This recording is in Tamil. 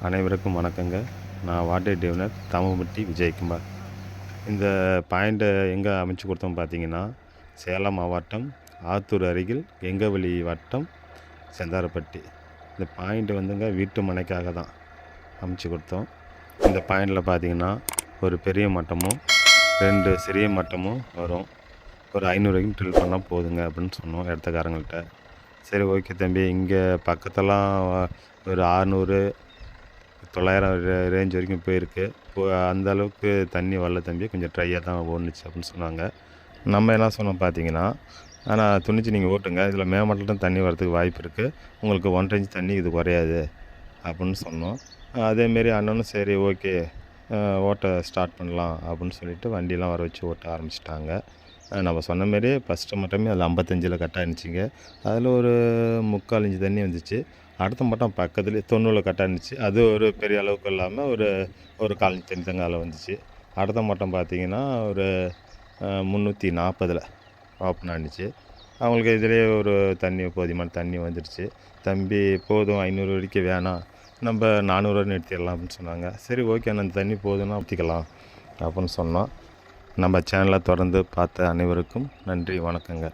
அனைவருக்கும் வணக்கங்க. நான் வாட்டர் டியூனர் தமபட்டி விஜயகுமார். இந்த பாயிண்ட்டை எங்கே அமைச்சு கொடுத்தோம் பார்த்தீங்கன்னா, சேலம் மாவட்டம் ஆத்தூர் அருகில் எங்கவழி வட்டம் செந்தாரப்பட்டி. இந்த பாயிண்ட் வந்துங்க வீட்டு மனைக்காக தான் அமைச்சு கொடுத்தோம். இந்த பாயிண்டில் பார்த்தீங்கன்னா ஒரு பெரிய மட்டமும் 2 சிறிய மட்டமும் வரும். ஒரு 500 வரைக்கும் ட்ரில் பண்ணால் போதுங்க அப்படின்னு சொன்னோம் இடத்துக்காரங்கள்ட்ட. சரி ஓகே தம்பி, இங்கே பக்கத்தெல்லாம் ஒரு 600 900 ரேஞ்ச் வரைக்கும் போயிருக்கு. அந்த அளவுக்கு தண்ணி வரல தம்பி, கொஞ்சம் ட்ரையாக தான் ஓடுனுச்சு அப்படின்னு சொன்னாங்க. நம்ம என்ன சொன்னோம் பார்த்தீங்கன்னா, ஆனால் துணிச்சு நீங்கள் ஓட்டுங்க, இதில் மேமட்டத்தில் தண்ணி வரதுக்கு வாய்ப்பு இருக்குது, உங்களுக்கு 1.5 இன்ச் தண்ணி இது குறையாது அப்படின்னு சொன்னோம். அதேமாரி அண்ணனும் சரி ஓகே ஓட்ட ஸ்டார்ட் பண்ணலாம் அப்படின்னு சொல்லிட்டு வண்டியெலாம் வர வச்சு ஓட்ட ஆரம்பிச்சிட்டாங்க. நம்ம சொன்ன மாரி ஃபஸ்ட்டு மட்டமே அதில் 55ல் கட் ஆயிருந்துச்சிங்க. அதில் ஒரு 3/4 இன்ச் தண்ணி வந்துச்சு. அடுத்த மட்டம் பக்கத்துலேயே 90ல் கட் ஆயிருந்துச்சு. அது ஒரு பெரிய அளவுக்கு இல்லாமல் ஒரு 1/4 இன்ச் தண்ணி தாங்க அதில் வந்துச்சு. அடுத்த மட்டம் பார்த்திங்கன்னா ஒரு 340ல் ஓப்பன் ஆணுச்சு. அவங்களுக்கு இதிலே ஒரு தண்ணி போதுமான தண்ணி வந்துடுச்சு. தம்பி போதும் 500 வரைக்கும் வேணாம், நம்ம 400 நிறுத்திடலாம் அப்படின்னு சொன்னாங்க. சரி ஓகே, அந்த தண்ணி போதுன்னா ஊற்றிக்கலாம் அப்படின்னு சொன்னோம். நம்ம சேனலை தொடர்ந்து பார்த்த அனைவருக்கும் நன்றி, வணக்கங்க.